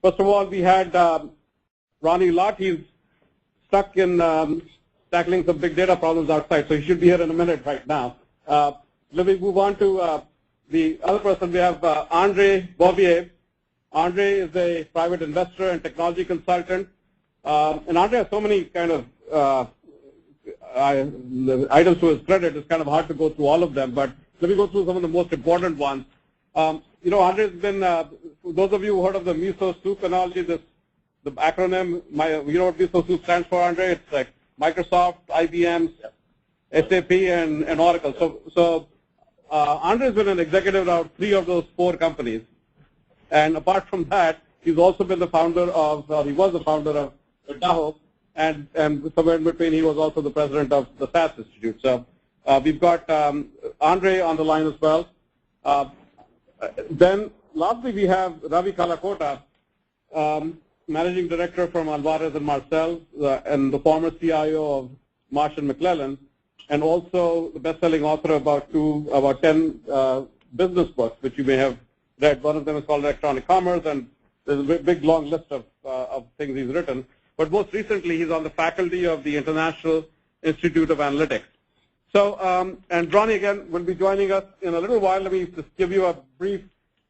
First of all, we had Ronnie Lott. He's stuck in tackling some big data problems outside, so he should be here in a minute right now. Let me move on to the other person. We have Andre Bouvier. Andre is a private investor and technology consultant. And Andre has so many kind of items to his credit. It's kind of hard to go through all of them, but let me go through some of the most important ones. You know, Andre has been, those of you who heard of the miso soup analogy, the acronym, you know what miso soup stands for, Andre? It's like Microsoft, IBM, SAP, and Oracle. So Andre has been an executive of 3 of those 4 companies. And apart from that, he's also been the founder of, he was the founder of Tahoe, and somewhere in between, he was also the president of the SAS Institute. So we've got Andre on the line as well. Then lastly, we have Ravi Kalakota, managing director from Alvarez and Marcel, and the former CIO of Marsh & McLellan, and also the best-selling author about 10 business books, which you may have read. One of them is called Electronic Commerce, and there's a big, long list of things he's written. But most recently, he's on the faculty of the International Institute of Analytics. So, and Ronnie, again, will be joining us in a little while. Let me just give you a brief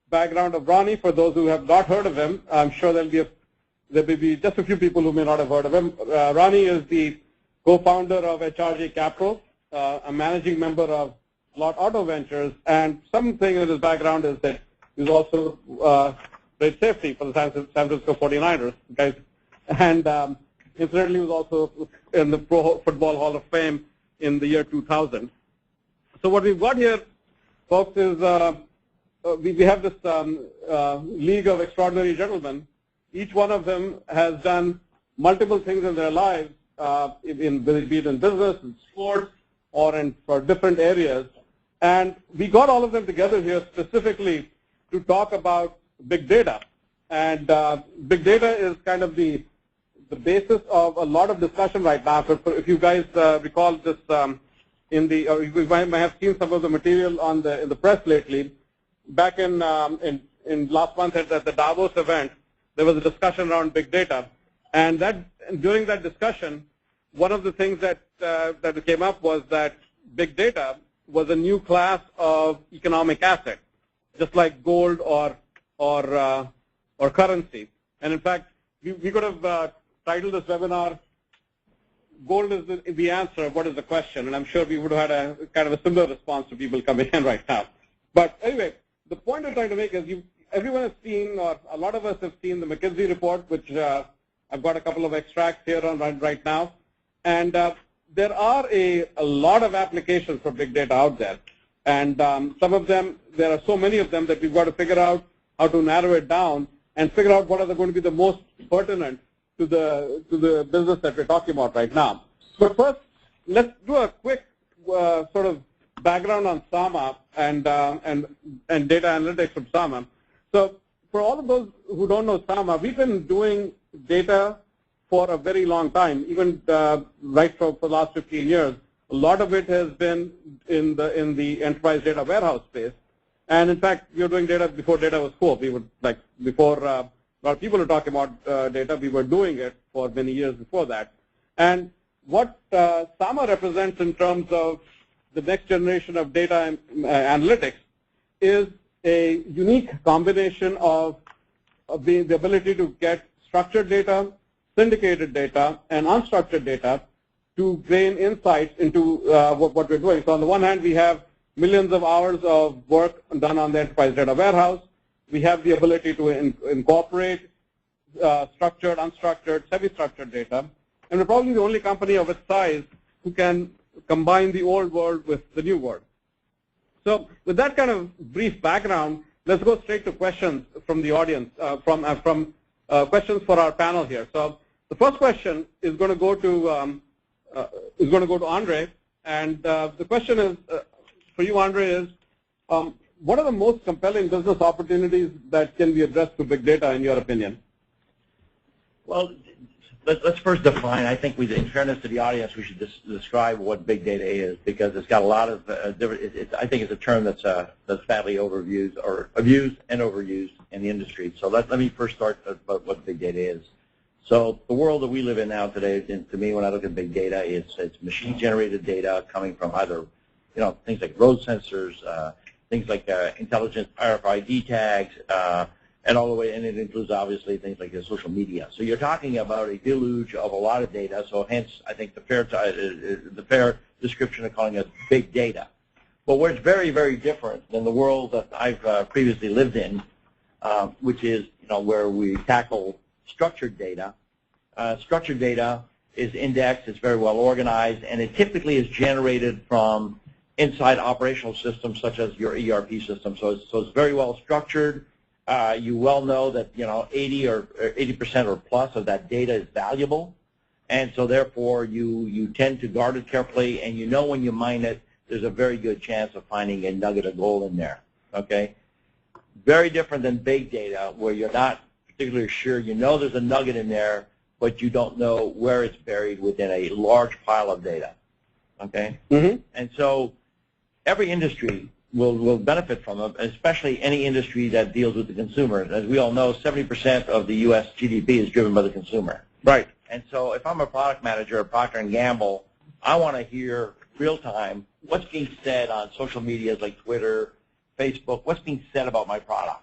background of Ronnie for those who have not heard of him. I'm sure there will be just a few people who may not have heard of him. Ronnie is the co-founder of HRJ Capital, a managing member of Slot Auto Ventures, and something in his background is that he's also played safety for the San Francisco 49ers, guys. And incidentally, he was also in the Pro Football Hall of Fame in the year 2000. So what we've got here, folks, is we have this league of extraordinary gentlemen. Each one of them has done multiple things in their lives, be it in business, in sports, or for different areas. And we got all of them together here specifically to talk about big data. And big data is kind of the basis of a lot of discussion right now. So if you guys recall this or you might have seen some of the material in the press lately, back in last month at the Davos event, there was a discussion around big data. And during that discussion, one of the things that came up was that big data was a new class of economic asset, just like gold or currency. And in fact, we could have titled this webinar, "Gold is the answer, what is the question?" And I'm sure we would have had a kind of a similar response to people coming in right now. But anyway, the point I'm trying to make is everyone has seen, or a lot of us have seen, the McKinsey report, which I've got a couple of extracts here on right now. And there are a lot of applications for big data out there. And some of them, there are so many of them that we've got to figure out how to narrow it down and figure out what are going to be the most pertinent to the business that we're talking about right now. But first, let's do a quick sort of background on SAMA and data analytics from SAMA. So for all of those who don't know SAMA, we've been doing data for a very long time, even right for the last 15 years. A lot of it has been in the enterprise data warehouse space. And in fact, we were doing data before data was cool. We would, like, before a lot of people were talking about data, we were doing it for many years before that. And what SAMA represents in terms of the next generation of data and analytics is a unique combination of the ability to get structured data, syndicated data, and unstructured data to gain insights into what we're doing. So on the one hand, we have millions of hours of work done on the enterprise data warehouse. We have the ability to incorporate structured, unstructured, semi-structured data. And we're probably the only company of its size who can combine the old world with the new world. So with that kind of brief background, let's go straight to questions from the audience, questions for our panel here. So the first question is going to go to Andre, and the question is for you, Andre, is what are the most compelling business opportunities that can be addressed through big data, in your opinion? Well, let's first define. I think, in fairness to the audience, we should describe what big data is, because it's got a lot of different. I think it's a term that's badly overused or abused and overused in the industry. So let me first start about what big data is. So the world that we live in now today, to me, when I look at big data, it's machine-generated data coming from either, things like road sensors, things like intelligent RFID tags, and all the way, and it includes obviously things like social media. So you're talking about a deluge of a lot of data. So hence, I think the fair description of calling it big data. But where it's very, very different than the world that I've previously lived in, which is where we tackle structured data. Structured data is indexed, it's very well organized, and it typically is generated from inside operational systems such as your ERP system. So it's very well structured. You well know that 80% or plus of that data is valuable, and so therefore you tend to guard it carefully, and when you mine it, there's a very good chance of finding a nugget of gold in there. Okay, very different than big data, where you're not particularly sure. There's a nugget in there, but you don't know where it's buried within a large pile of data. Okay, and so every industry will benefit from it, especially any industry that deals with the consumer. As we all know, 70% of the U.S. GDP is driven by the consumer. Right. And so if I'm a product manager at Procter & Gamble, I want to hear real time what's being said on social medias like Twitter, Facebook, what's being said about my product.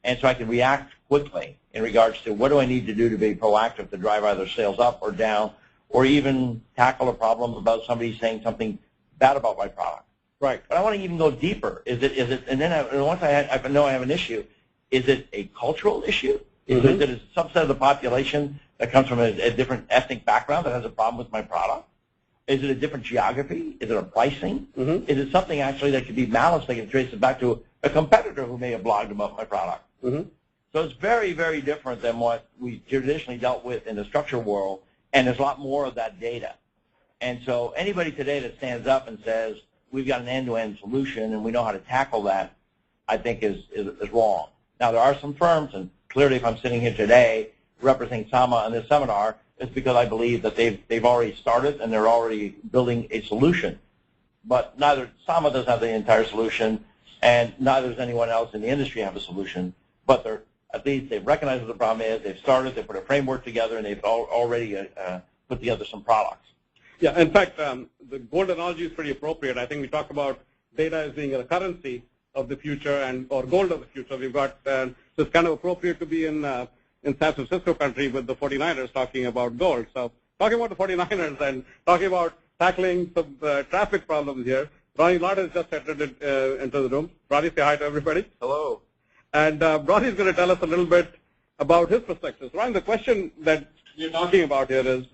And so I can react quickly in regards to what do I need to do to be proactive to drive either sales up or down, or even tackle a problem about somebody saying something bad about my product. Right. But I want to even go deeper. Is it? And then once I know I have an issue, is it a cultural issue? Is it a subset of the population that comes from a different ethnic background that has a problem with my product? Is it a different geography? Is it a pricing? Is it something actually that could be malice that can trace it back to a competitor who may have blogged about my product? So it's very, very different than what we traditionally dealt with in the structure world, and there's a lot more of that data. And so anybody today that stands up and says, we've got an end-to-end solution and we know how to tackle that, I think is wrong. Now, there are some firms, and clearly if I'm sitting here today representing Sama on this seminar, it's because I believe that they've already started and they're already building a solution. But neither Sama doesn't have the entire solution, and neither does anyone else in the industry have a solution. But at least they've recognized what the problem is, they've started, they put a framework together, and they've already put together some products. Yeah, in fact, the gold analogy is pretty appropriate. I think we talk about data as being a currency of the future or gold of the future. We've got, so it's kind of appropriate to be in San Francisco country with the 49ers talking about gold. So talking about the 49ers and talking about tackling some traffic problems here, Ronnie Lott has just entered into the room. Ronnie, say hi to everybody. Hello. And Ronnie's going to tell us a little bit about his perspectives. Ronnie, the question that you're talking about here is,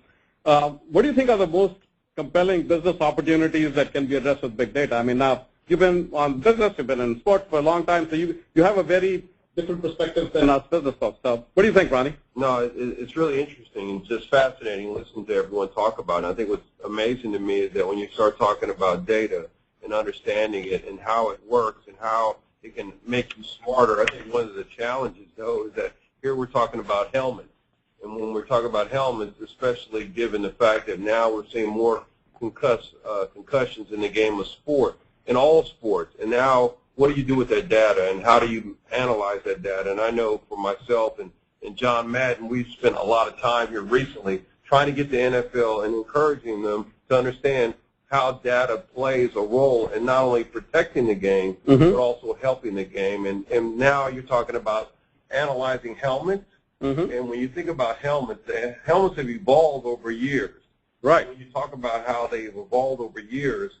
what do you think are the most compelling business opportunities that can be addressed with big data? I mean, now, you've been on business, you've been in sports for a long time, so you have a very different perspective than us business folks. So what do you think, Ronnie? No, it's really interesting and just fascinating listening to everyone talk about it. I think what's amazing to me is that when you start talking about data and understanding it and how it works and how it can make you smarter, I think one of the challenges, though, is that here we're talking about helmets. And when we're talking about helmets, especially given the fact that now we're seeing more concussions in the game of sport, in all sports. And now, what do you do with that data, and how do you analyze that data? And I know for myself and John Madden, we've spent a lot of time here recently trying to get the NFL and encouraging them to understand how data plays a role in not only protecting the game, but also helping the game. And now you're talking about analyzing helmets. And when you think about helmets, helmets have evolved over years. Right. When you talk about how they've evolved over years,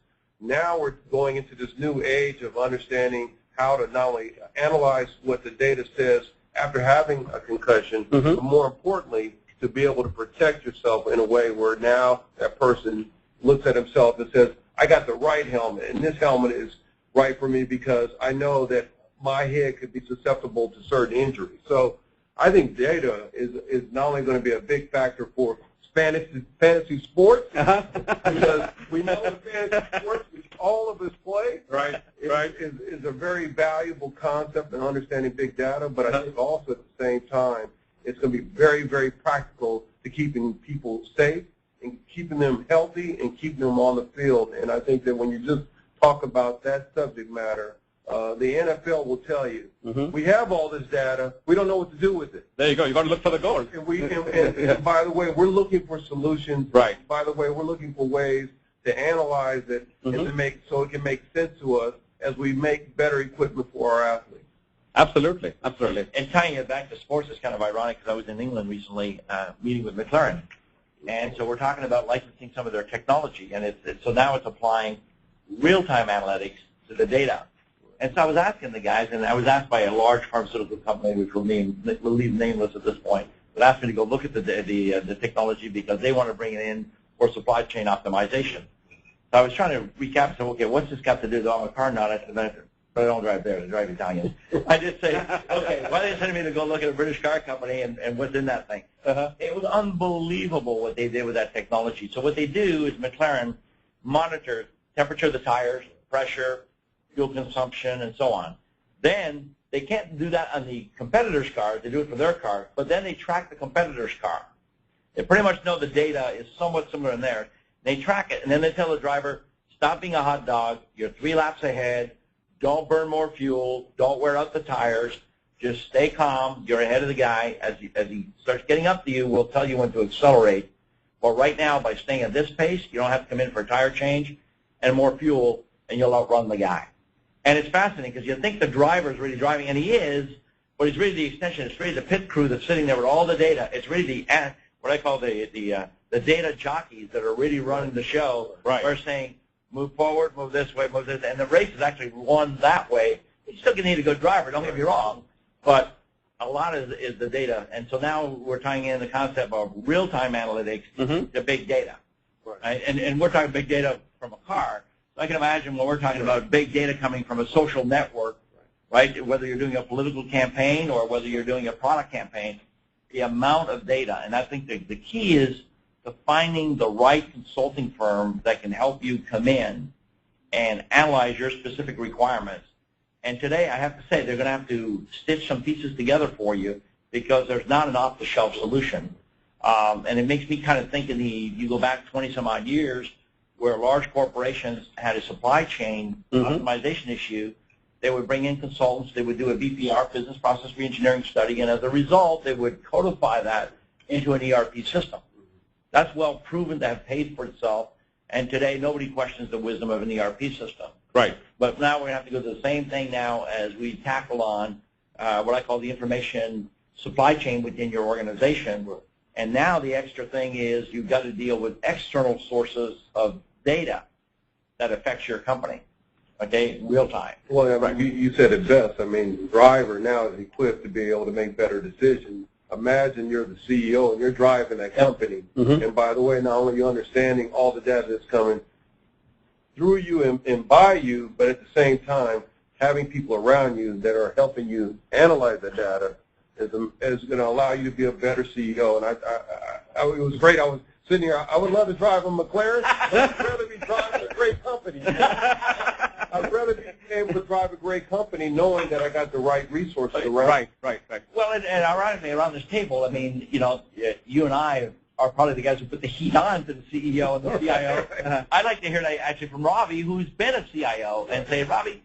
now we're going into this new age of understanding how to not only analyze what the data says after having a concussion, but more importantly, to be able to protect yourself in a way where now that person looks at himself and says, I got the right helmet, and this helmet is right for me because I know that my head could be susceptible to certain injuries. So I think data is not only going to be a big factor for fantasy sports, because we know the fantasy sports, which all of us play, is a very valuable concept in understanding big data, but I think also at the same time, it's going to be very, very practical to keeping people safe and keeping them healthy and keeping them on the field. And I think that when you just talk about that subject matter, the NFL will tell you, we have all this data, we don't know what to do with it. There you go. You got to look for the gold. And by the way, we're looking for solutions. Right. By the way, we're looking for ways to analyze it and to make so it can make sense to us as we make better equipment for our athletes. Absolutely, absolutely. And tying it back to sports is kind of ironic because I was in England recently meeting with McLaren. And so we're talking about licensing some of their technology. And so now it's applying real-time analytics to the data. And so I was asking the guys, and I was asked by a large pharmaceutical company, which we'll leave nameless at this point, but asked me to go look at the technology because they want to bring it in for supply chain optimization. So I was trying to recap and say, okay, what's this got to do with I'm a car nut? I said, but I don't drive there, I drive Italian. I just say, okay, why are they sending me to go look at a British car company and what's in that thing? It was unbelievable what they did with that technology. So what they do is McLaren monitors temperature of the tires, pressure, fuel consumption, and so on. Then they can't do that on the competitor's car. They do it for their car, but then they track the competitor's car. They pretty much know the data is somewhat similar in there. They track it, and then they tell the driver, stop being a hot dog. You're 3 laps ahead. Don't burn more fuel. Don't wear out the tires. Just stay calm. You're ahead of the guy. As he starts getting up to you, we'll tell you when to accelerate. But right now, by staying at this pace, you don't have to come in for a tire change and more fuel, and you'll outrun the guy. And it's fascinating because you think the driver is really driving, and he is, but he's really the extension. It's really the pit crew that's sitting there with all the data. It's really what I call the data jockeys that are really running the show. Right. We're saying, move forward, move this way, move this, and the race is actually won that way. You still need a good driver, don't get me wrong, but a lot is the data. And so now we're tying in the concept of real-time analytics to big data. Right? And we're talking big data from a car. So I can imagine when we're talking about big data coming from a social network, right, whether you're doing a political campaign or whether you're doing a product campaign, the amount of data. And I think the key is to finding the right consulting firm that can help you come in and analyze your specific requirements. And today, I have to say, they're going to have to stitch some pieces together for you because there's not an off-the-shelf solution. And it makes me kind of think you go back 20-some-odd years where large corporations had a supply chain optimization issue. They would bring in consultants. They would do a BPR, business process reengineering study, and as a result, they would codify that into an ERP system. That's well proven to have paid for itself, and today nobody questions the wisdom of an ERP system. Right. But now we're going to have to go to the same thing now as we tackle on what I call the information supply chain within your organization. And now the extra thing is you've got to deal with external sources of data that affects your company, okay, in real time. Well, right. You said it best. I mean, the driver now is equipped to be able to make better decisions. Imagine you're the CEO and you're driving that company. And by the way, not only are you understanding all the data that's coming through you and by you, but at the same time, having people around you that are helping you analyze the data is going to allow you to be a better CEO. And it was great. I was sitting here. I would love to drive a McLaren. I'd rather be driving a great company. I'd rather be able to drive a great company knowing that I got the right resources around. Right. Well, and ironically, around this table, I mean, you and I are probably the guys who put the heat on to the CEO and the CIO. I'd like to hear that actually from Ravi, who's been a CIO, and say, Ravi,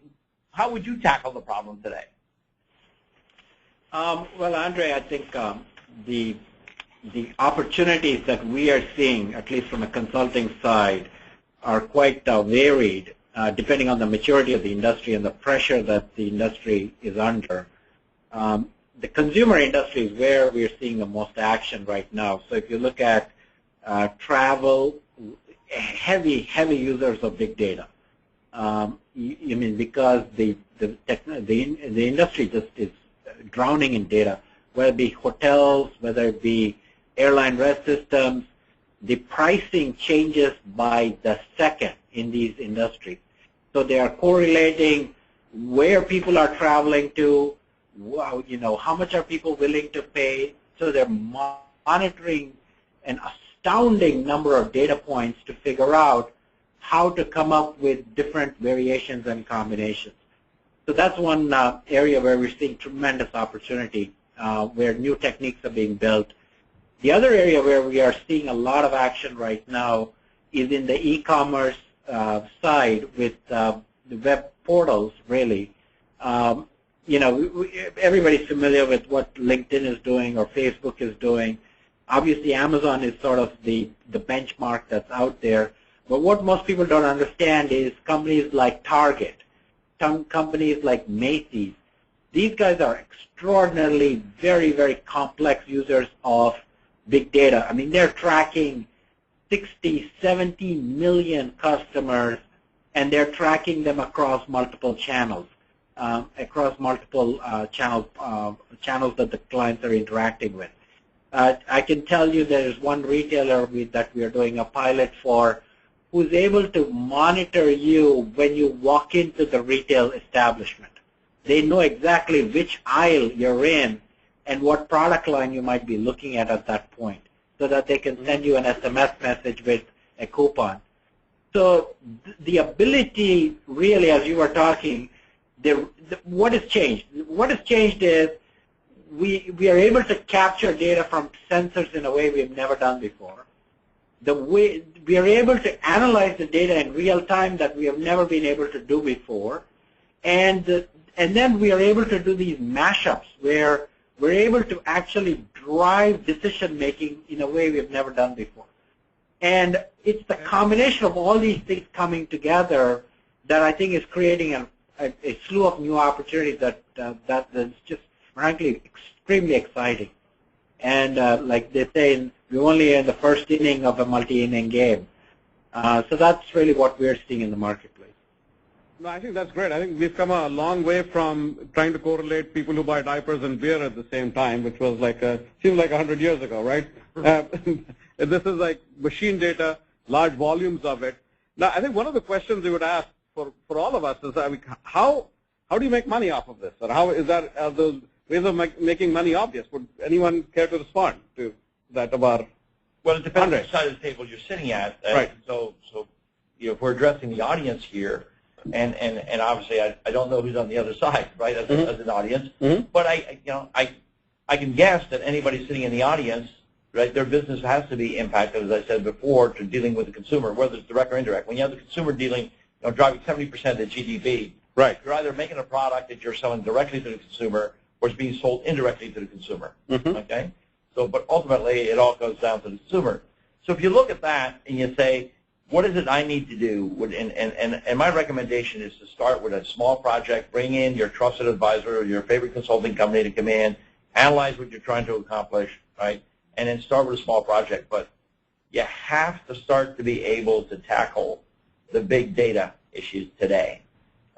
how would you tackle the problem today? Well, Andre, I think the opportunities that we are seeing, at least from a consulting side, are quite varied, depending on the maturity of the industry and the pressure that the industry is under. The consumer industry is where we are seeing the most action right now. So if you look at travel, heavy users of big data. Because the industry just is drowning in data, whether it be hotels, whether it be airline rest systems, the pricing changes by the second in these industries. So they are correlating where people are traveling to, how much are people willing to pay. So they're monitoring an astounding number of data points to figure out how to come up with different variations and combinations. So that's one area where we're seeing tremendous opportunity, where new techniques are being built. The other area where we are seeing a lot of action right now is in the e-commerce side with the web portals, really. Everybody's familiar with what LinkedIn is doing or Facebook is doing. Obviously, Amazon is sort of the benchmark that's out there. But what most people don't understand is companies like Target, companies like Macy's. These guys are extraordinarily very, very complex users of big data. I mean, they're tracking 60, 70 million customers, and they're tracking them across multiple channels, channels that the clients are interacting with. I can tell you there is one retailer that we are doing a pilot for who's able to monitor you when you walk into the retail establishment. They know exactly which aisle you're in and what product line you might be looking at that point, so that they can send you an SMS message with a coupon. So the ability, really, as you were talking, what has changed? What has changed is we are able to capture data from sensors in a way we've never done before. The way we are able to analyze the data in real time that we have never been able to do before, and then we are able to do these mashups where we're able to actually drive decision making in a way we've never done before. And it's the combination of all these things coming together that I think is creating a slew of new opportunities that's just frankly extremely exciting. And like they say, we're only in the first inning of a multi-inning game. So that's really what we're seeing in the marketplace. No, I think that's great. I think we've come a long way from trying to correlate people who buy diapers and beer at the same time, which was seemed like 100 years ago, right? This is like machine data, large volumes of it. Now, I think one of the questions we would ask for all of us is, how do you make money off of this? Or how is that, are those ways of making money obvious? Would anyone care to respond to that about? Well, it depends on the side of the table you're sitting at. Right. So if we're addressing the audience here, and obviously I don't know who's on the other side, right, as an audience, but I can guess that anybody sitting in the audience, right, their business has to be impacted, as I said before, to dealing with the consumer, whether it's direct or indirect. When you have the consumer dealing, driving 70% of the GDP, right, you're either making a product that you're selling directly to the consumer or it's being sold indirectly to the consumer. Okay? So, but ultimately, it all goes down to the consumer. So if you look at that and you say, what is it I need to do? And my recommendation is to start with a small project, bring in your trusted advisor or your favorite consulting company to come in, analyze what you're trying to accomplish, right, and then start with a small project. But you have to start to be able to tackle the big data issues today,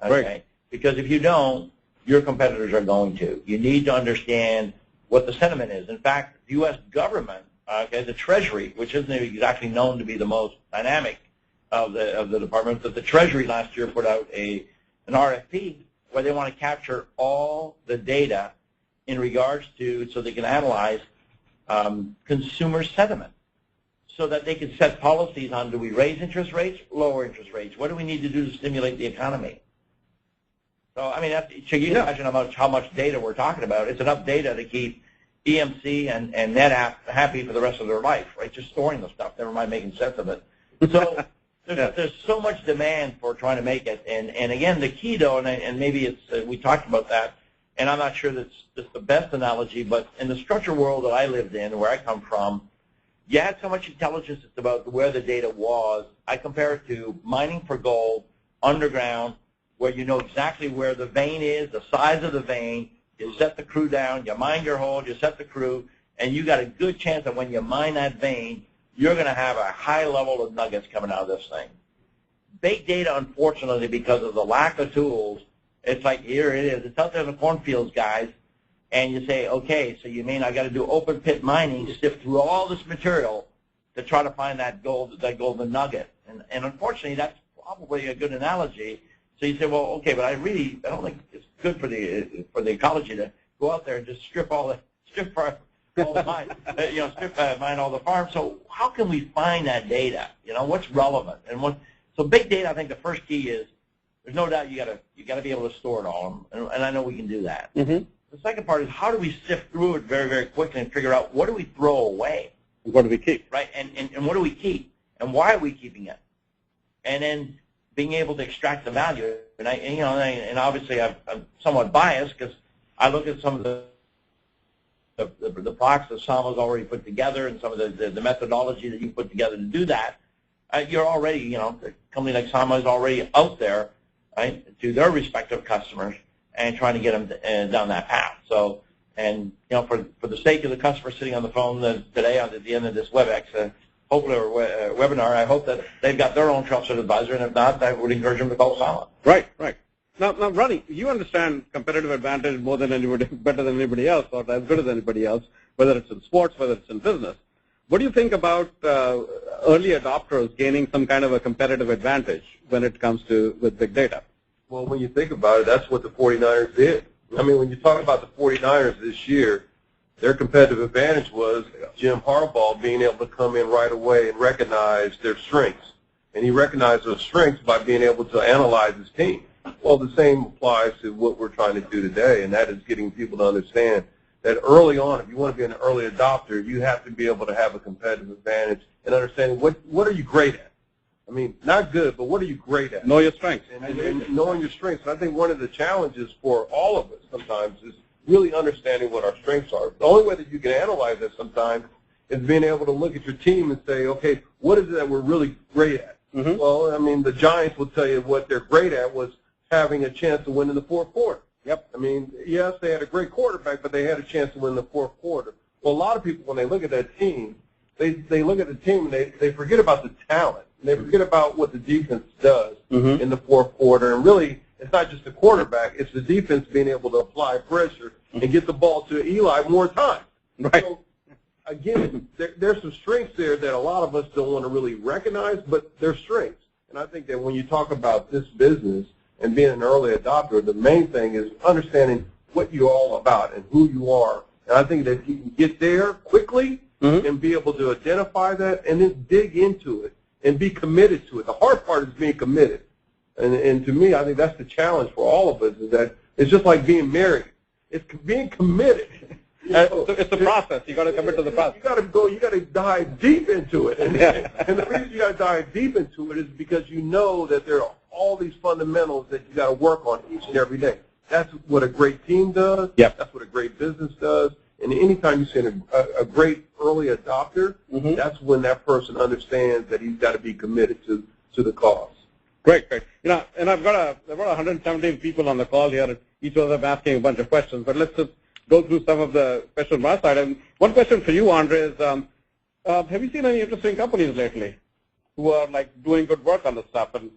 okay? Right. Because if you don't, your competitors are going to. You need to understand what the sentiment is. In fact, the U.S. government, okay, the Treasury, which isn't exactly known to be the most dynamic of the department, but the Treasury last year put out an RFP where they want to capture all the data in regards to, so they can analyze consumer sentiment, so that they can set policies on, do we raise interest rates, lower interest rates? What do we need to do to stimulate the economy? So, I mean, so you can imagine how much data we're talking about. It's enough data to keep EMC and NetApp happy for the rest of their life, right? Just storing the stuff, never mind making sense of it. So there's so much demand for trying to make it. And again, the key, though, and maybe it's we talked about that, and I'm not sure that's the best analogy, but in the structured world that I lived in, where I come from, you had so much intelligence about where the data was. I compare it to mining for gold underground, where you know exactly where the vein is, the size of the vein. You set the crew down, you mine your hole, you set the crew, and you got a good chance that when you mine that vein, you're going to have a high level of nuggets coming out of this thing. Big data, unfortunately, because of the lack of tools, it's like, here it is. It's out there in the cornfields, guys, and you say, okay, so you mean I got to do open pit mining, sift through all this material to try to find that golden nugget. And unfortunately, that's probably a good analogy. So you say, well, okay, but I don't think it's good for the ecology to go out there and just strip all the mine, mine all the farms. So how can we find that data? What's relevant and what? So big data, I think the first key is there's no doubt you got to be able to store it all, and I know we can do that. The second part is how do we sift through it very, very quickly and figure out what do we throw away? What do we keep? Right, and what do we keep? And why are we keeping it? And then being able to extract the value. And obviously I'm somewhat biased because I look at some of the products that Sama's already put together and some of the methodology that you put together to do that. You're already, a company like Sama is already out there, right, to their respective customers and trying to get them down that path. So, and for the sake of the customer sitting on the phone today at the end of this WebEx, hopefully or webinar, I hope that they've got their own trusted advisor, and if not, I would encourage them to call Sama. Right, right. Now, Ronnie, you understand competitive advantage more than anybody, better than anybody else, or as good as anybody else, whether it's in sports, whether it's in business. What do you think about early adopters gaining some kind of a competitive advantage when it comes to with big data? Well, when you think about it, that's what the 49ers did. I mean, when you talk about the 49ers this year, their competitive advantage was Jim Harbaugh being able to come in right away and recognize their strengths. And he recognized those strengths by being able to analyze his team. Well, the same applies to what we're trying to do today, and that is getting people to understand that early on, if you want to be an early adopter, you have to be able to have a competitive advantage and understanding what are you great at. I mean, not good, but what are you great at? Know your strengths. And knowing your strengths. And I think one of the challenges for all of us sometimes is really understanding what our strengths are. The only way that you can analyze that sometimes is being able to look at your team and say, okay, what is it that we're really great at? Mm-hmm. Well, I mean, the Giants will tell you what they're great at was having a chance to win in the fourth quarter. Yep. I mean, yes, they had a great quarterback, but they had a chance to win in the fourth quarter. Well, a lot of people, when they look at that team, they look at the team and they forget about the talent. And they forget about what the defense does in the fourth quarter. And really, it's not just the quarterback. It's the defense being able to apply pressure and get the ball to Eli more times. Right. So, again, there's some strengths there that a lot of us don't want to really recognize, but they're strengths. And I think that when you talk about this business and being an early adopter, the main thing is understanding what you're all about and who you are. And I think that if you can get there quickly and be able to identify that and then dig into it and be committed to it. The hard part is being committed. And to me, I think that's the challenge for all of us is that it's just like being married. It's being committed. It's a process. You got to commit to the process. You got to dive deep into it. And the reason you got to dive deep into it is because you know that there are all these fundamentals that you got to work on each and every day. That's what a great team does. Yep. That's what a great business does. And anytime you see a great early adopter, that's when that person understands that he's got to be committed to the cause. Great, great. And I've got about 117 people on the call here, and each of them asking a bunch of questions. But let's just go through some of the questions on my side. And one question for you, Andre, is have you seen any interesting companies lately who are doing good work on this stuff? And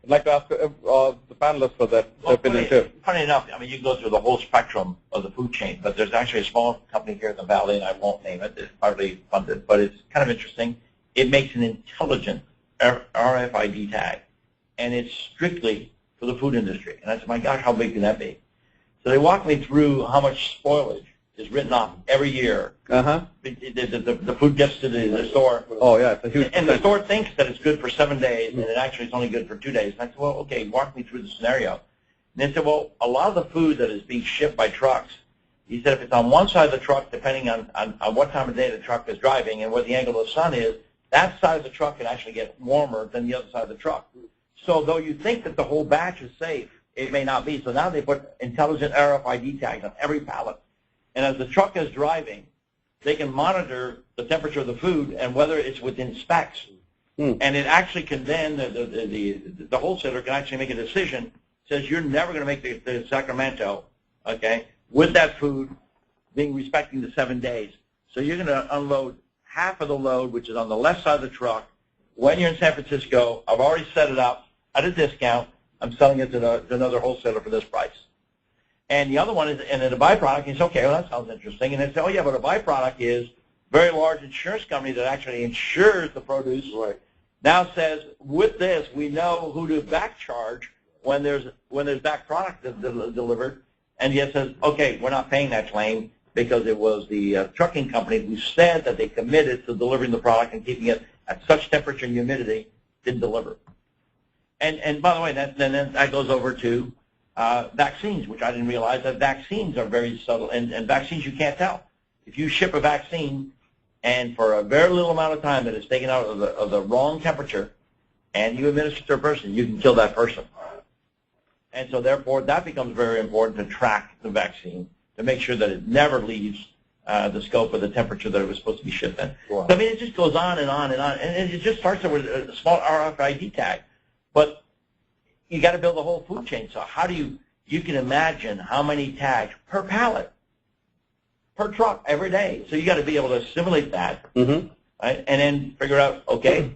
I'd like to ask the panelists for that opinion too. Funny enough, I mean, you can go through the whole spectrum of the food chain, but there's actually a small company here in the Valley, and I won't name it. It's partly funded, but it's kind of interesting. It makes an intelligent RFID tag, and it's strictly for the food industry. And I said, my gosh, how big can that be? So they walked me through how much spoilage is written off every year. The food gets to the store. Oh, yeah. It's a huge and the store thinks that it's good for 7 days, and it actually is only good for 2 days. And I said, well, okay, walk me through the scenario. And they said, well, a lot of the food that is being shipped by trucks, he said if it's on one side of the truck, depending on what time of day the truck is driving and where the angle of the sun is, that side of the truck can actually get warmer than the other side of the truck. So though you think that the whole batch is safe, it may not be. So now they put intelligent RFID tags on every pallet. And as the truck is driving, they can monitor the temperature of the food and whether it's within specs. And it actually can then, the wholesaler can actually make a decision, says you're never going to make the Sacramento, okay, with that food being respecting the 7 days. So you're going to unload half of the load, which is on the left side of the truck. When you're in San Francisco, I've already set it up at a discount. I'm selling it to another wholesaler for this price. And the other one is, and then a byproduct, he says, okay, well, that sounds interesting. And they say, oh, yeah, but a byproduct is a very large insurance company that actually insures the produce. Right. Now says, with this, we know who to back charge when there's back product delivered. And yet says, okay, we're not paying that claim because it was the trucking company who said that they committed to delivering the product and keeping it at such temperature and humidity, didn't deliver. And by the way, that goes over to vaccines, which I didn't realize that vaccines are very subtle, and vaccines you can't tell. If you ship a vaccine and for a very little amount of time that it's taken out of the wrong temperature and you administer it to a person, you can kill that person. And so therefore that becomes very important to track the vaccine to make sure that it never leaves the scope of the temperature that it was supposed to be shipped in. Wow. So, I mean, it just goes on and on and on, and it just starts with a small RFID tag. But you got to build the whole food chain. So how do you can imagine how many tags per pallet, per truck every day. So you got to be able to assimilate that, right? And then figure out, okay,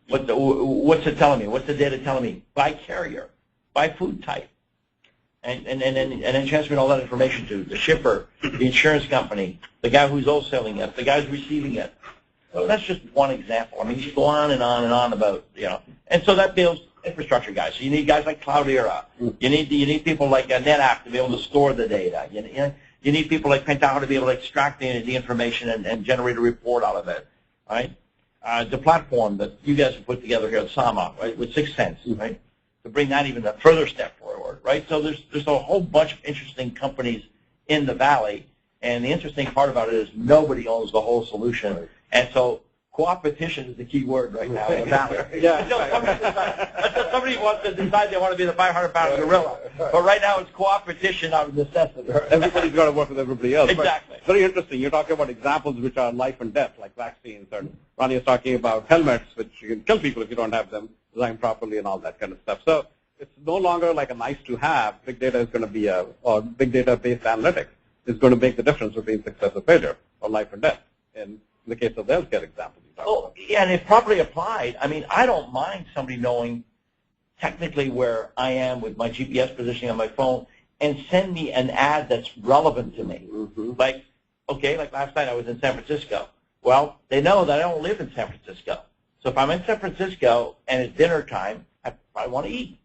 what's it telling me? What's the data telling me? By carrier, by food type, and then transferring all that information to the shipper, the insurance company, the guy who's wholesaling it, the guy who's receiving it. So that's just one example. I mean, you go on and on and on about, and so that builds infrastructure guys. So you need guys like Cloudera. You need people like NetApp to be able to store the data. You need people like Pentaho to be able to extract the information and generate a report out of it, right? The platform that you guys have put together here at Sama, right, with 6 Sense, right, to bring that even a further step forward, right? So there's a whole bunch of interesting companies in the Valley, and the interesting part about it is nobody owns the whole solution, and so co-opetition is the key word right now in the Valley. Until somebody wants to decide they want to be the 500-pound gorilla. But right now it's co-opetition out of necessity. Everybody's got to work with everybody else. Exactly. Very interesting. You're talking about examples which are life and death, like vaccines. And Ronnie is talking about helmets, which you can kill people if you don't have them designed properly and all that kind of stuff. So it's no longer like a nice to have. Big data is going to be or big data-based analytics is going to make the difference between success or failure or life and death. In the case of the healthcare example. Oh, yeah, and if properly applied, I mean, I don't mind somebody knowing technically where I am with my GPS positioning on my phone and send me an ad that's relevant to me. Like, okay, like last night I was in San Francisco. Well, they know that I don't live in San Francisco. So if I'm in San Francisco and it's dinner time, I probably want to eat.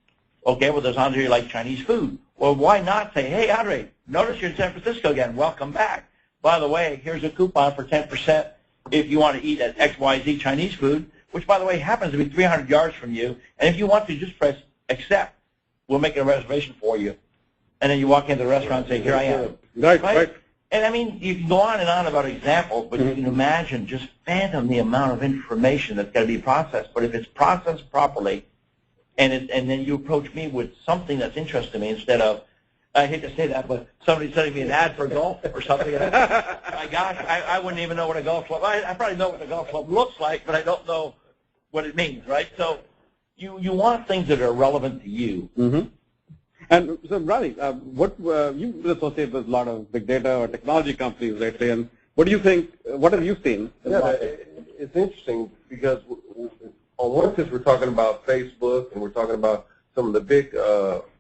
Okay, well, there's Andre like Chinese food. Well, why not say, hey, Andre, notice you're in San Francisco again. Welcome back. By the way, here's a coupon for 10% if you want to eat at XYZ Chinese food, which, by the way, happens to be 300 yards from you. And if you want to, just press accept. We'll make a reservation for you. And then you walk into the restaurant and say, here I am. Right. And, I mean, you can go on and on about examples, but you can imagine, just fathom the amount of information that's got to be processed. But if it's processed properly, and then you approach me with something that's interesting to me instead of, I hate to say that, but somebody's sending me an ad for golf or something. My gosh, I wouldn't even know what a golf club. I probably know what a golf club looks like, but I don't know what it means, right? So you want things that are relevant to you. And so, Ronnie, what you associate with a lot of big data or technology companies lately, and what do you think? What have you seen? It's interesting because on one hand we're talking about Facebook and we're talking about some of the big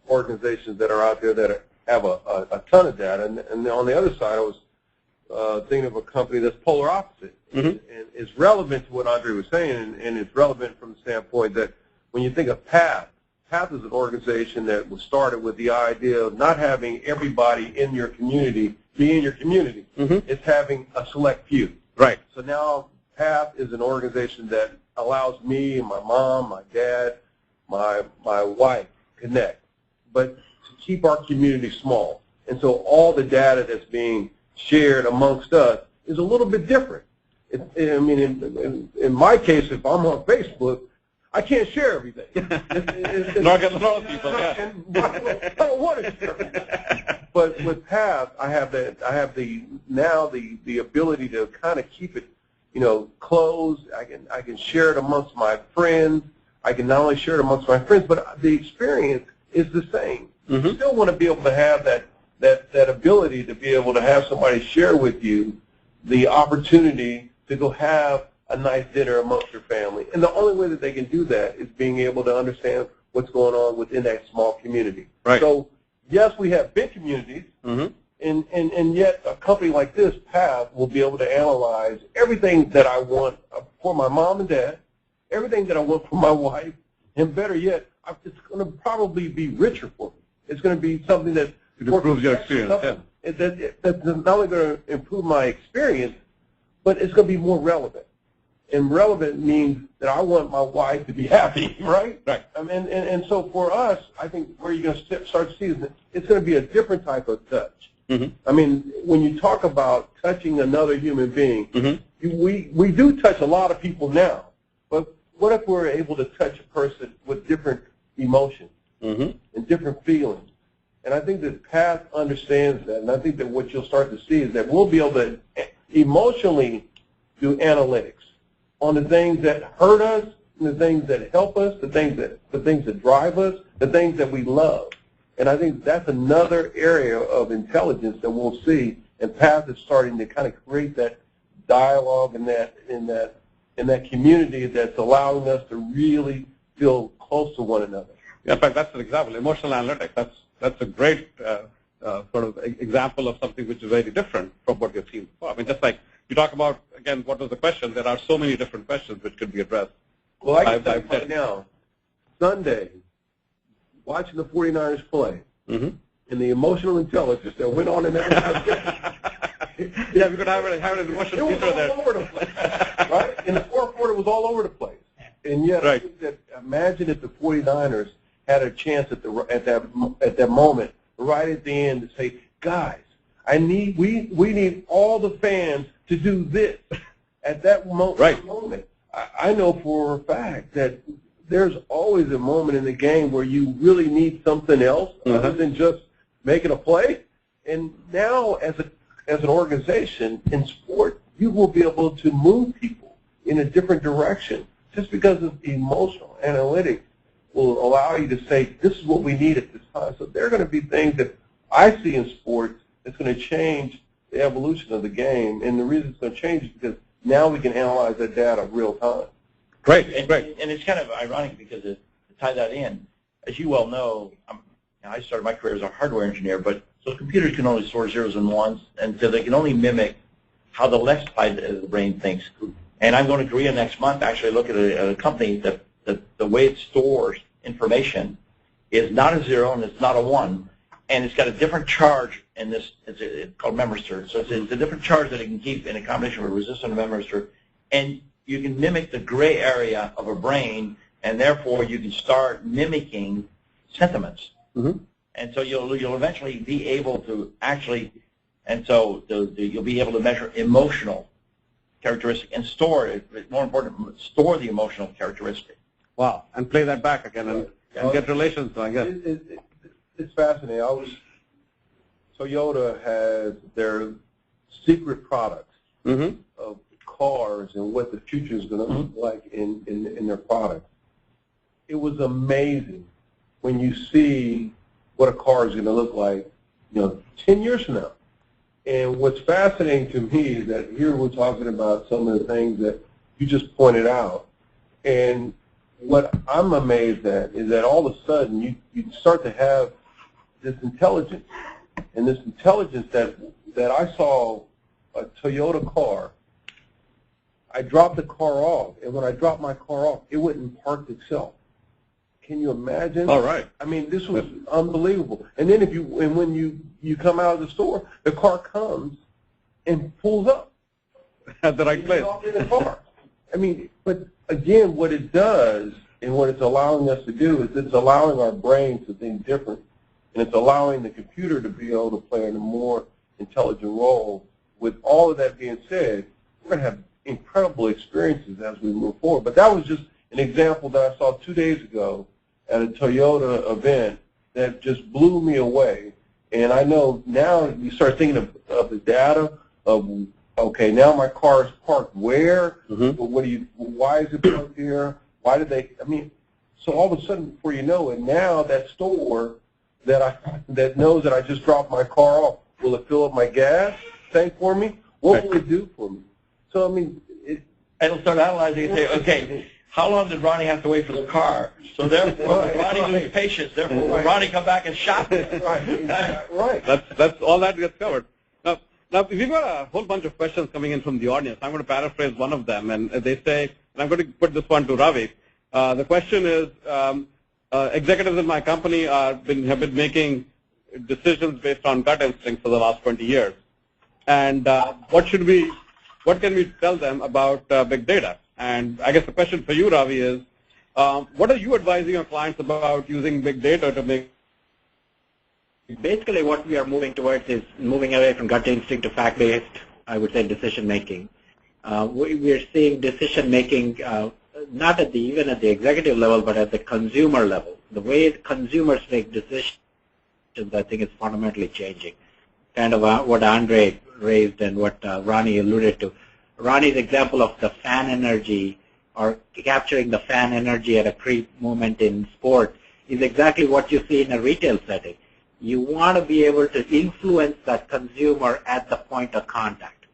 organizations that are out there that have a ton of data, and on the other side, I was thinking of a company that's polar opposite, and it's relevant to what Andre was saying, and it's relevant from the standpoint that when you think of Path is an organization that was started with the idea of not having everybody in your community be in your community. It's having a select few. Right. So now Path is an organization that allows me and my mom, my dad, my wife connect, but to keep our community small. And so all the data that's being shared amongst us is a little bit different. I mean, in my case, if I'm on Facebook, I can't share everything. Not get a lot of people. I don't want to share everything. But with Path, I have the ability to kind of keep it, closed. I can share it amongst my friends. I can not only share it amongst my friends, but the experience is the same. You still want to be able to have that ability to be able to have somebody share with you the opportunity to go have a nice dinner amongst your family. And the only way that they can do that is being able to understand what's going on within that small community. Right. So, yes, we have big communities, and yet a company like this, Path, will be able to analyze everything that I want for my mom and dad, everything that I want for my wife, and better yet, it's going to probably be richer for me. It's going to be something that improves your experience. That's not only going to improve my experience, but it's going to be more relevant. And relevant means that I want my wife to be happy, right? Right. I mean, and so for us, I think where you're going to start to see is that it's going to be a different type of touch. Mm-hmm. I mean, when you talk about touching another human being, mm-hmm. we do touch a lot of people now, but what if we're able to touch a person with different emotions mm-hmm. and different feelings? And I think that Path understands that, and I think that what you'll start to see is that we'll be able to emotionally do analytics on the things that hurt us, and the things that help us, the things that drive us, the things that we love. And I think that's another area of intelligence that we'll see, and Path is starting to kind of create that dialogue in that community that's allowing us to really feel close to one another. Yeah, in fact, that's an example. Emotional analytics. That's a great sort of example of something which is very different from what we've seen before. I mean, just like you talk about, again, what was the question? There are so many different questions which could be addressed. Well, I can tell you right now, Sunday, watching the 49ers play, mm-hmm. and the emotional intelligence that went on in that game. Yeah, we could have an emotional feature there. It was all over the place, right? In the fourth quarter, it was all over the place. And yet, right. I think that, imagine if the 49ers had a chance at that moment, right at the end, to say, guys, we need all the fans to do this at that moment. Right. I know for a fact that there's always a moment in the game where you really need something else other than just making a play. And now, as an organization in sport, you will be able to move people in a different direction just because of emotional analytics will allow you to say, this is what we need at this time. So there are going to be things that I see in sports that's going to change the evolution of the game. And the reason it's going to change is because now we can analyze that data real time. Great. And it's kind of ironic because to tie that in, as you well know, I started my career as a hardware engineer, but so computers can only store zeros and ones, and so they can only mimic how the left side of the brain thinks. And I'm going to Korea next month, actually look at a company that the way it stores information is not a zero and it's not a one, and it's got a different charge in this, it's called memristor. So it's a different charge that it can keep in a combination with resistor and memristor, and you can mimic the gray area of a brain, and therefore you can start mimicking sentiments. Mm-hmm. And so you'll eventually be able to actually, and so you'll be able to measure emotional characteristic and store it. More important, store the emotional characteristic. Wow, and play that back again and get relations, I guess. It's fascinating. Toyota has their secret products of cars and what the future is going to look like in their products. It was amazing when you see what a car is going to look like, 10 years from now. And what's fascinating to me is that here we're talking about some of the things that you just pointed out. And what I'm amazed at is that all of a sudden you start to have this intelligence. And this intelligence that I saw a Toyota car, I dropped the car off. And when I dropped my car off, it went and parked itself. Can you imagine? All right. I mean, this was unbelievable. And then when you come out of the store, the car comes and pulls up at the right place. In the car. I mean, but again, what it does and what it's allowing us to do is it's allowing our brain to think different, and it's allowing the computer to be able to play in a more intelligent role. With all of that being said, we're going to have incredible experiences as we move forward. But that was just an example that I saw 2 days ago at a Toyota event that just blew me away. And I know now you start thinking of the data of, okay, now my car is parked where? Why is it parked here? Why did they? I mean, so all of a sudden, before you know it, now that store that knows that I just dropped my car off, will it fill up my gas tank for me? What will it do for me? So I mean, it'll start analyzing and say, okay, how long did Ronnie have to wait for the car? So therefore, Ronnie lose patience. Therefore, will Ronnie come back and shop it? Right. That's all that gets covered. Now, we've got a whole bunch of questions coming in from the audience. I'm going to paraphrase one of them, and they say, and I'm going to put this one to Ravi. The question is, executives in my company have been making decisions based on gut instinct for the last 20 years. And what can we tell them about big data? And I guess the question for you, Ravi, is what are you advising your clients about using big data to make? Basically, what we are moving towards is moving away from gut instinct to fact-based, I would say, decision-making. We are seeing decision-making not even at the executive level, but at the consumer level. The way consumers make decisions, I think, is fundamentally changing. Kind of what Andre raised and what Ronnie alluded to. Ronnie's example of the fan energy or capturing the fan energy at a creep moment in sport is exactly what you see in a retail setting. You want to be able to influence that consumer at the point of contact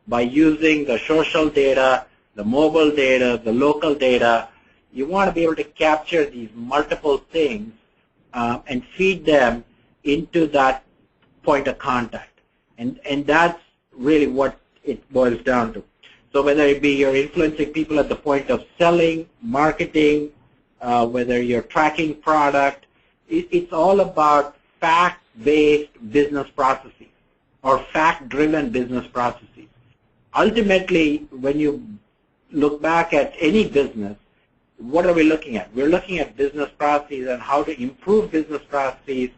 by using the social data, the mobile data, the local data. You want to be able to capture these multiple things and feed them into that point of contact. And that's really what it boils down to. So whether it be you're influencing people at the point of selling, marketing, whether you're tracking product, it's all about fact-based business processes or fact-driven business processes. Ultimately, when you look back at any business, what are we looking at? We're looking at business processes and how to improve business processes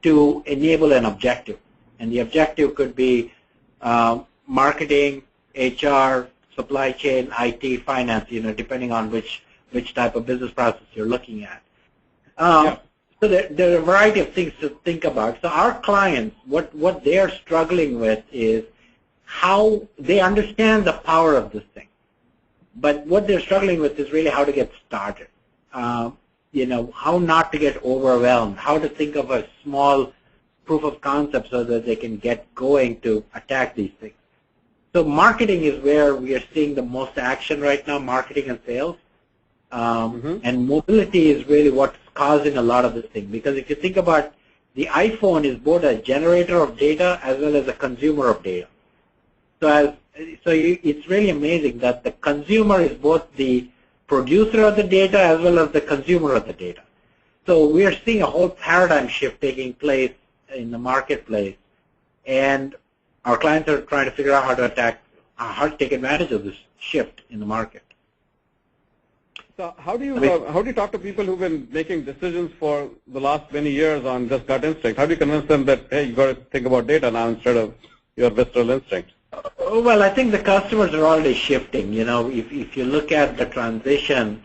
to enable an objective. And the objective could be marketing, HR, supply chain, IT, finance, depending on which type of business process you're looking at. So there are a variety of things to think about. So our clients, what they're struggling with is how they understand the power of this thing. But what they're struggling with is really how to get started. How not to get overwhelmed, how to think of a small proof of concept so that they can get going to attack these things. So marketing is where we are seeing the most action right now, marketing and sales. And mobility is really what's causing a lot of this thing. Because if you think about the iPhone is both a generator of data as well as a consumer of data. It's really amazing that the consumer is both the producer of the data as well as the consumer of the data. So we are seeing a whole paradigm shift taking place in the marketplace. And our clients are trying to figure out how to take advantage of this shift in the market. So how do you talk to people who've been making decisions for the last many years on just gut instinct? How do you convince them that, hey, you got to think about data now instead of your visceral instinct? Well, I think the customers are already shifting. If you look at the transition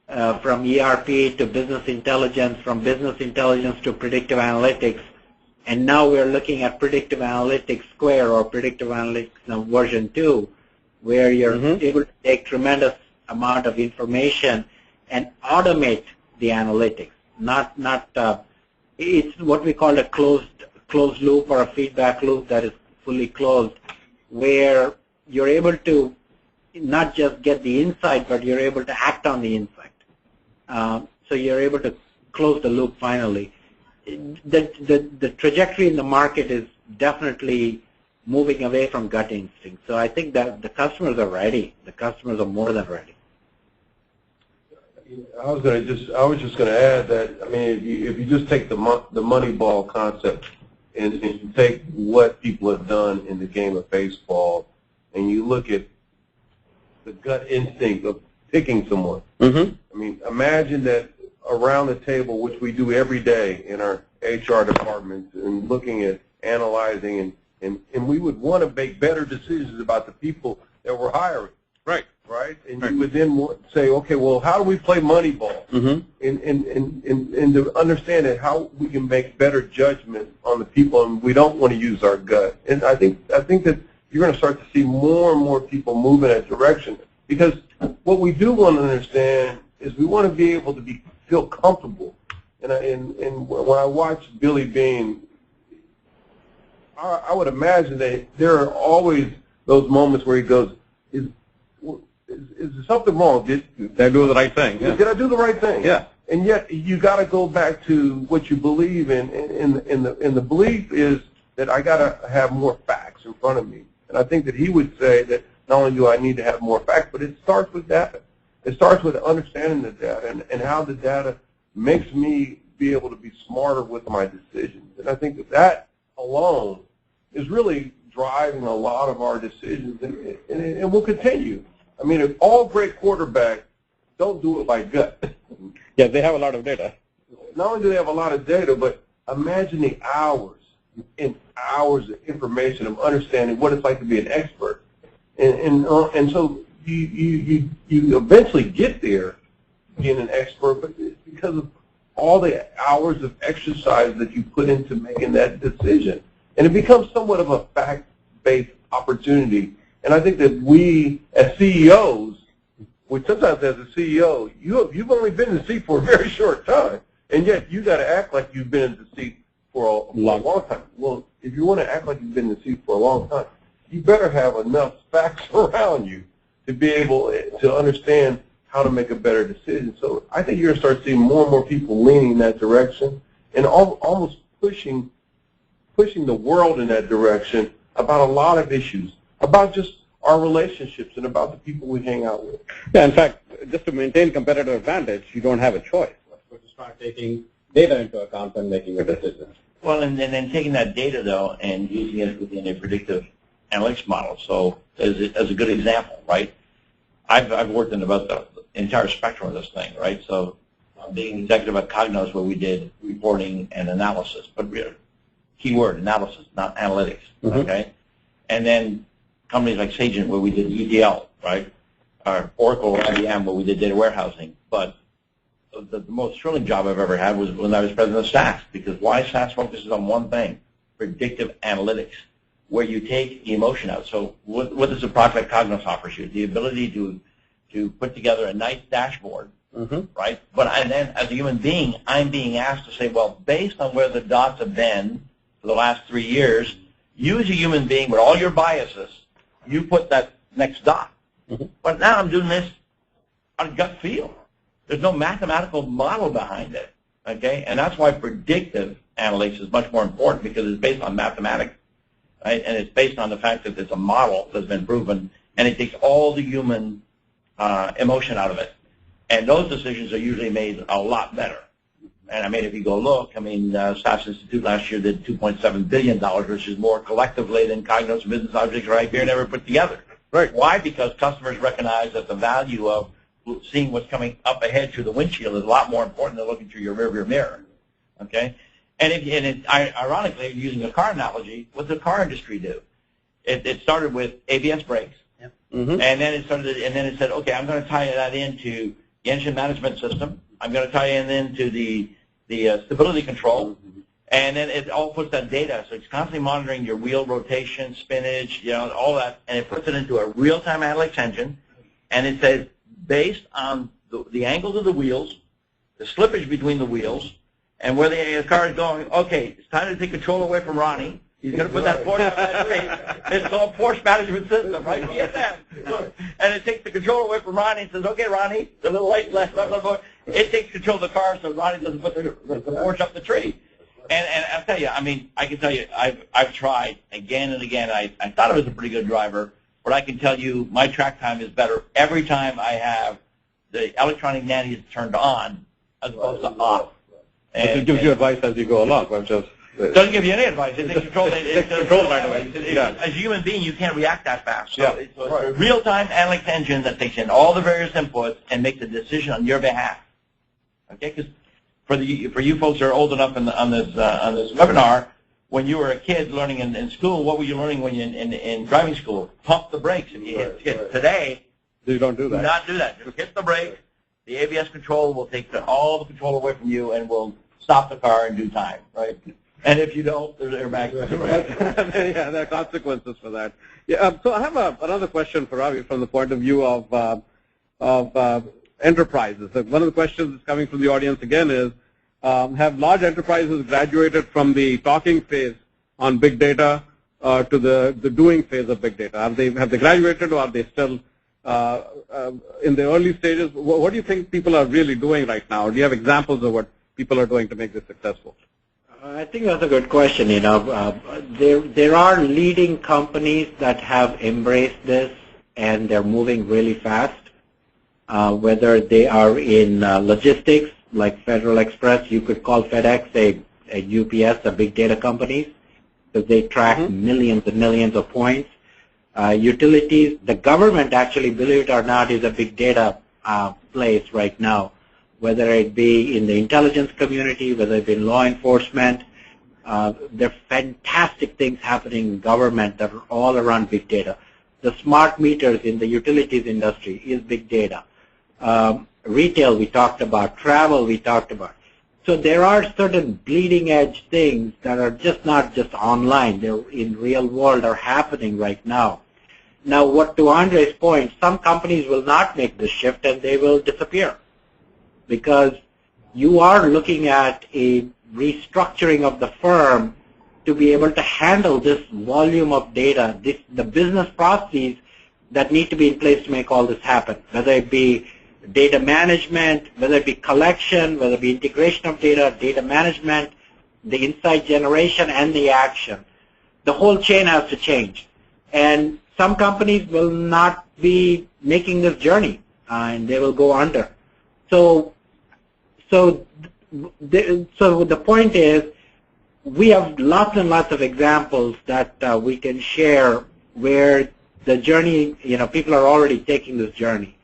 from ERP to business intelligence, from business intelligence to predictive analytics, and now we're looking at predictive analytics square or predictive analytics version 2, where you're able to take tremendous amount of information and automate the analytics. It's what we call a closed loop or a feedback loop that is fully closed, where you're able to not just get the insight, but you're able to act on the insight. So you're able to close the loop finally. The trajectory in the market is definitely moving away from gut instinct. So I think that the customers are ready. The customers are more than ready. I was just going to add that, I mean, if you just take the Moneyball concept and you take what people have done in the game of baseball and you look at the gut instinct of picking someone. I mean, imagine that around the table, which we do every day in our HR departments, and looking at analyzing, and we would want to make better decisions about the people that we're hiring. Right. And you would then say, okay, well, how do we play Moneyball? And to understand that how we can make better judgment on the people, and we don't want to use our gut. And I think that you're going to start to see more and more people move in that direction, because what we do want to understand is we want to be able to feel comfortable. And when I watch Billy Beane, I would imagine that there are always those moments where he goes, is there something wrong? Did I do the right thing? Yeah. Did I do the right thing? Yeah. And yet you got to go back to what you believe in. And the belief is that I got to have more facts in front of me. And I think that he would say that not only do I need to have more facts, but it starts with data. It starts with understanding the data and how the data makes me be able to be smarter with my decisions. And I think that alone is really driving a lot of our decisions, and will continue. I mean, if all great quarterbacks don't do it by gut. Yeah, they have a lot of data. Not only do they have a lot of data, but imagine the hours and hours of information of understanding what it's like to be an expert. And so you eventually get there being an expert, but it's because of all the hours of exercise that you put into making that decision. And it becomes somewhat of a fact-based opportunity. And I think that we, as CEOs, which sometimes as a CEO, you've only been in the seat for a very short time, and yet you got to act like you've been in the seat for a long time. Well, if you want to act like you've been in the seat for a long time, you better have enough facts around you to be able to understand how to make a better decision. So I think you're going to start seeing more and more people leaning in that direction and almost pushing the world in that direction about a lot of issues, about just our relationships and about the people we hang out with. Yeah, in fact, just to maintain competitive advantage, you don't have a choice. But to start taking data into account when making a decision. Well, and then taking that data, though, and using it within a predictive analytics model. So as a good example, right, I've worked in about the entire spectrum of this thing, right? So being executive at Cognos, where we did reporting and analysis, but keyword analysis, not analytics, okay? And then companies like Sagent, where we did ETL, right? Or Oracle or IBM, where we did data warehousing. But the most thrilling job I've ever had was when I was president of SAS, because why SAS focuses on one thing, predictive analytics, where you take the emotion out. So what does a product like Cognos offers you? The ability to put together a nice dashboard, right? But then as a human being, I'm being asked to say, well, based on where the dots have been for the last 3 years, you as a human being with all your biases, you put that next dot. But now I'm doing this on gut feel. There's no mathematical model behind it, okay? And that's why predictive analytics is much more important, because it's based on mathematics, right? And it's based on the fact that it's a model that's been proven, and it takes all the human emotion out of it. And those decisions are usually made a lot better. And I mean, if you go look, I mean, SAS Institute last year did $2.7 billion, which is more collectively than Cognos and Business Objects or IBM ever put together. Right. Why? Because customers recognize that the value of seeing what's coming up ahead through the windshield is a lot more important than looking through your rearview mirror. Okay? And ironically, using a car analogy, what does the car industry do? It started with ABS brakes, and then it said, okay, I'm going to tie that into the engine management system. I'm going to tie it into the stability control, and then it all puts that data. So it's constantly monitoring your wheel rotation, spinach, all that, and it puts it into a real-time analytics engine, and it says, based on the angles of the wheels, the slippage between the wheels, and where the car is going, okay, it's time to take control away from Ronnie. He's going to put that Porsche on that street. It's called Porsche Management System, right? PSM. And it takes the control away from Ronnie and says, okay, Ronnie, the little light left. It takes control of the car so Ronnie doesn't put the Porsche up the tree. And I'll tell you, I mean, I can tell you, I've tried again and again. I thought I was a pretty good driver, but I can tell you my track time is better every time I have the electronic nannies turned on as opposed to off. And it gives you advice as you go along. It doesn't give you any advice. It takes control. It takes control right away. As a human being, you can't react that fast. So Yeah. it's a real-time analytics engine that takes in all the various inputs and makes a decision on your behalf. Okay, because for you folks who are old enough on this webinar, when you were a kid learning in school, what were you learning when you in driving school? Pump the brakes. If you hit today, you don't do that. Do not do that. Just hit the brake. The ABS control will take all the control away from you and will stop the car in due time, right? And if you don't, there's airbags. Yeah, there are consequences for that. Yeah, so I have another question for Ravi from the point of view of enterprises. One of the questions that's coming from the audience again is, have large enterprises graduated from the talking phase on big data to the doing phase of big data? Have they graduated, or are they still in the early stages? What do you think people are really doing right now? Do you have examples of what people are doing to make this successful? I think that's a good question. There are leading companies that have embraced this, and they're moving really fast. Whether they are in logistics, like Federal Express, you could call FedEx a UPS, a big data company, because they track millions and millions of points. utilities. The government, actually, believe it or not, is a big data place right now, whether it be in the intelligence community, whether it be in law enforcement. There are fantastic things happening in government that are all around big data. The smart meters in the utilities industry is big data. Retail we talked about, travel we talked about. So there are certain bleeding edge things that are just not just online, they're in real world, are happening right now. Now what to Andre's point, some companies will not make this shift and they will disappear because you are looking at a restructuring of the firm to be able to handle this volume of data, the business processes that need to be in place to make all this happen, whether it be data management, whether it be collection, whether it be integration of data, data management, the insight generation, and the action. The whole chain has to change. And some companies will not be making this journey, and they will go under. So the point is, we have lots and lots of examples that we can share where the journey, people are already taking this journey.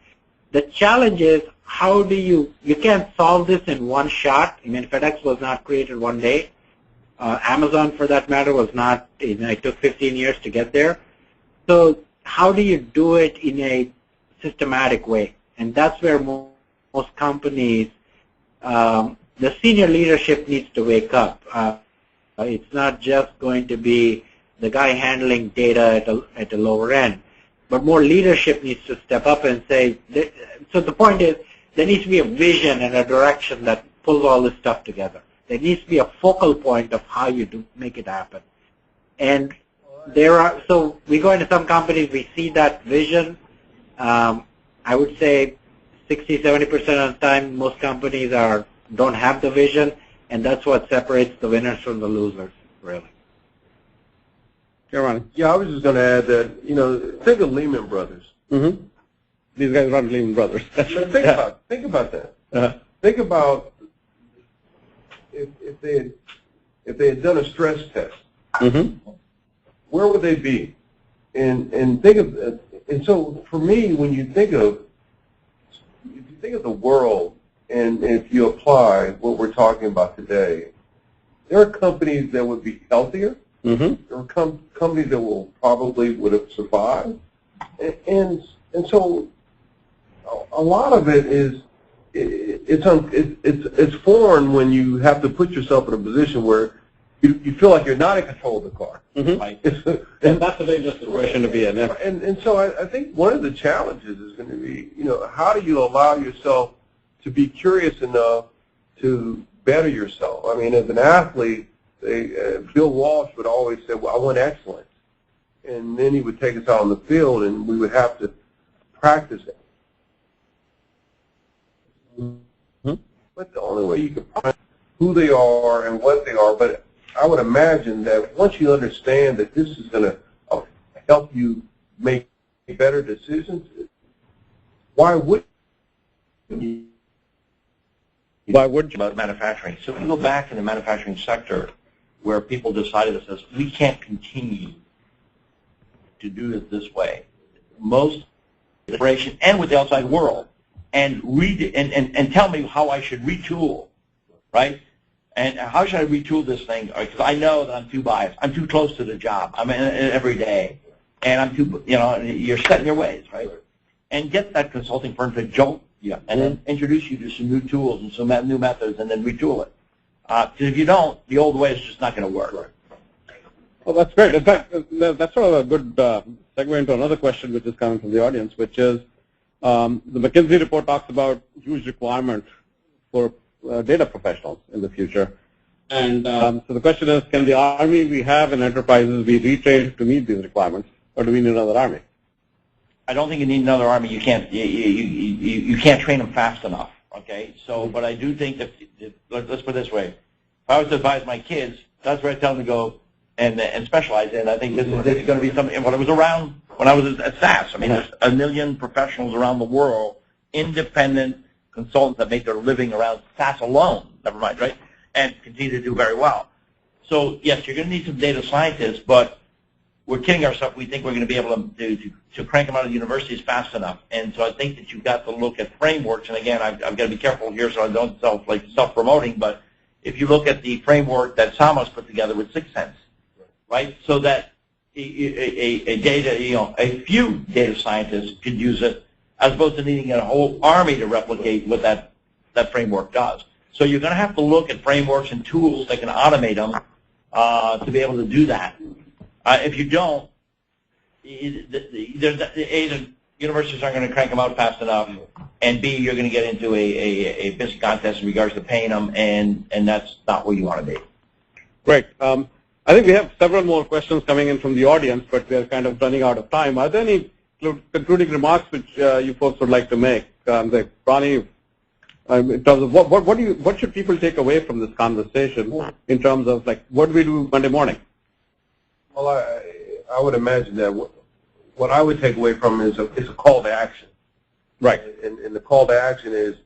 The challenge is, how do you can't solve this in one shot. I mean, FedEx was not created one day. Amazon, for that matter, was not, it took 15 years to get there. So how do you do it in a systematic way? And that's where most companies, the senior leadership needs to wake up. It's not just going to be the guy handling data at the lower end, but more leadership needs to step up and say, so the point is, there needs to be a vision and a direction that pulls all this stuff together. There needs to be a focal point of how you make it happen. And so we go into some companies, we see that vision. I would say 60-70% of the time, most companies don't have the vision, and that's what separates the winners from the losers, really. Yeah, I was just going to add that, think of Lehman Brothers. Mm-hmm. These guys run Lehman Brothers. Think about that. Uh-huh. Think about if they had done a stress test. Mm-hmm. Where would they be? And think of and so for me, when you think of the world, and if you apply what we're talking about today, there are companies that would be healthier. Mm-hmm. There are companies that would have survived, and so a lot of it is it's foreign when you have to put yourself in a position where you feel like you're not in control of the car. Mm-hmm. Right? And that's a dangerous situation to be in. Yeah. And so I think one of the challenges is going to be, how do you allow yourself to be curious enough to better yourself? I mean, as an athlete, Bill Walsh would always say, well, I want excellence. And then he would take us out on the field, and we would have to practice it. Mm-hmm. But the only way you can practice who they are and what they are, but I would imagine that once you understand that this is going to help you make better decisions, why would you? About manufacturing. So we go back in the manufacturing sector where people decided that says, we can't continue to do it this way. Most operation and with the outside world, and tell me how I should retool, right? And how should I retool this thing? Because I know that I'm too biased. I'm too close to the job. I'm in it every day, and I'm too, you're set in your ways, right? And get that consulting firm to jolt you, and then introduce you to some new tools and some new methods, and then retool it. Because if you don't, the old way is just not going to work. Well, that's great. In fact, that's sort of a good segue into another question which is coming from the audience, which is the McKinsey report talks about huge requirement for data professionals in the future. And so the question is, can the army we have in enterprises be retrained to meet these requirements, or do we need another army? I don't think you need another army. You can't you can't train them fast enough. Okay, so but I do think that let's put it this way: if I was to advise my kids, that's where I tell them to go and specialize in. I think this is going to be something. When I was around, when I was at SAS, I mean, there's 1 million professionals around the world, independent consultants that make their living around SAS alone. Never mind, right? And continue to do very well. So yes, you're going to need some data scientists, but we're kidding ourselves. We think we're going to be able to crank them out of the universities fast enough. And so I think that you've got to look at frameworks. And again, I've got to be careful here so I don't self-promoting. But if you look at the framework that Sama's put together with 6 cents, right? So that a few data scientists could use it, as opposed to needing a whole army to replicate what that framework does. So you're going to have to look at frameworks and tools that can automate them to be able to do that. If you don't, the universities aren't going to crank them out fast enough, and B, you're going to get into a business contest in regards to paying them, and that's not where you want to be. Great. I think we have several more questions coming in from the audience, but we are kind of running out of time. Are there any concluding remarks which you folks would like to make? Ronnie, in terms of what should people take away from this conversation in terms of like what do we do Monday morning? Well, I would imagine that what I would take away from it is a call to action. Right. And the call to action is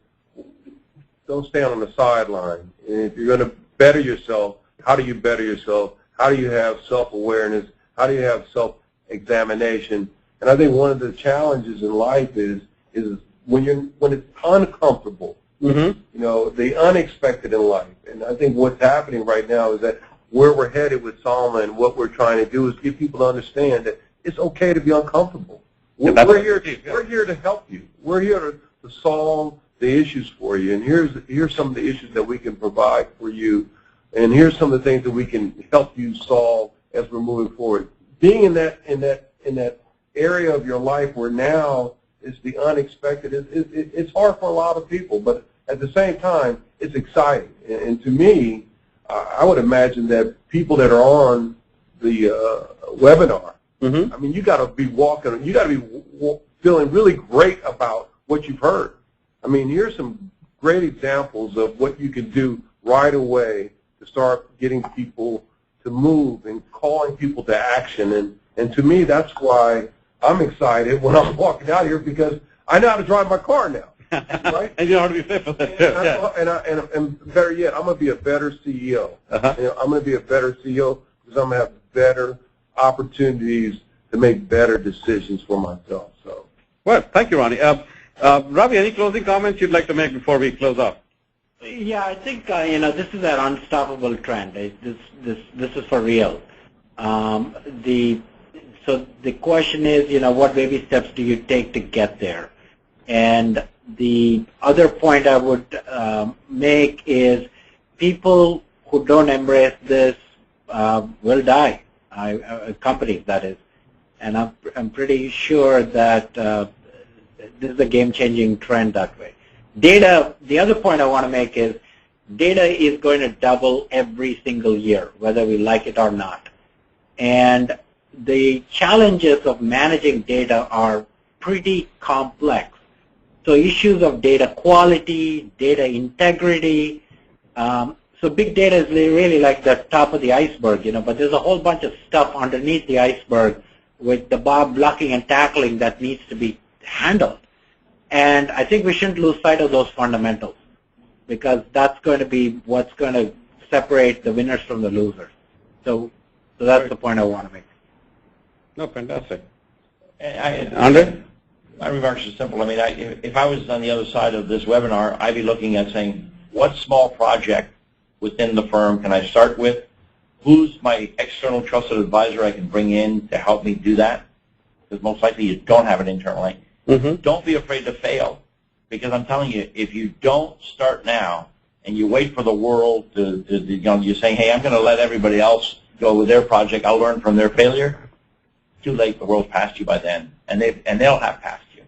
don't stand on the sideline. And if you're going to better yourself, how do you better yourself? How do you have self-awareness? How do you have self-examination? And I think one of the challenges in life is when it's uncomfortable, you know, the unexpected in life. And I think what's happening right now is that where we're headed with Sama and what we're trying to do is get people to understand that it's okay to be uncomfortable. We're here to help you. We're here to solve the issues for you. And here's some of the issues that we can provide for you. And here's some of the things that we can help you solve as we're moving forward. Being in that area of your life where now it's the unexpected, it's hard for a lot of people, but at the same time, it's exciting. And to me, I would imagine that people that are on the webinar, I mean, you got to be feeling really great about what you've heard. I mean, here's some great examples of what you can do right away to start getting people to move and calling people to action. And to me, that's why I'm excited when I'm walking out here, because I know how to drive my car now. Right? And you know how to be fit for that too. And better yet, I'm going to be a better CEO. You know, I'm going to be a better CEO because I'm going to have better opportunities to make better decisions for myself. So. Well, thank you, Ronnie. Ravi, any closing comments you'd like to make before we close up? Yeah, I think you know, this is an unstoppable trend. This is for real. So the question is, you know, what baby steps do you take to get there? And the other point I would make is people who don't embrace this will die. Companies, that is. And I'm pretty sure that this is a game-changing trend that way. Data, the other point I want to make is data is going to double every single year, whether we like it or not. And the challenges of managing data are pretty complex. So issues of data quality, data integrity, so big data is really like the top of the iceberg, you know, but there's a whole bunch of stuff underneath the iceberg with the blocking and tackling that needs to be handled. And I think we shouldn't lose sight of those fundamentals, because that's going to be what's going to separate the winners from the losers. So that's the point I want to make. No, fantastic. Andre? My remarks are simple. I mean, if I was on the other side of this webinar, I'd be looking at saying, what small project within the firm can I start with? Who's my external trusted advisor I can bring in to help me do that? Because most likely you don't have it internally. Don't be afraid to fail, because I'm telling you, if you don't start now and you wait for the world to you know, you're saying, hey, I'm going to let everybody else go with their project, I'll learn from their failure. Too late, the world's passed you by then, and they'll have passed you.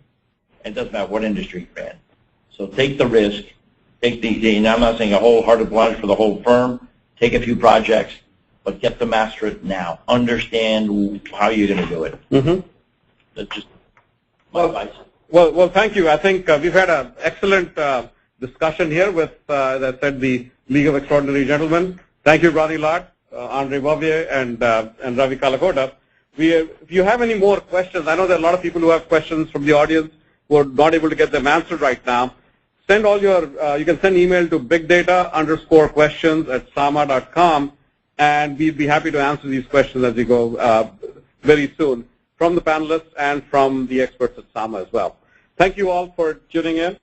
It doesn't matter what industry you're in. So take the risk. Take and I'm not saying a wholehearted plunge for the whole firm. Take a few projects, but get to master it now. Understand how you're going to do it. That's just my advice. Well, thank you. I think we've had an excellent discussion here with, as I said, the League of Extraordinary Gentlemen. Thank you, Ronnie Lott, Andre Bobbier, and Ravi Kalakota. If you have any more questions, I know there are a lot of people who have questions from the audience who are not able to get them answered right now. Send all your, you can send email to bigdata_questions@sama.com, and we'd be happy to answer these questions as we go. very soon from the panelists and from the experts at SAMA as well. Thank you all for tuning in.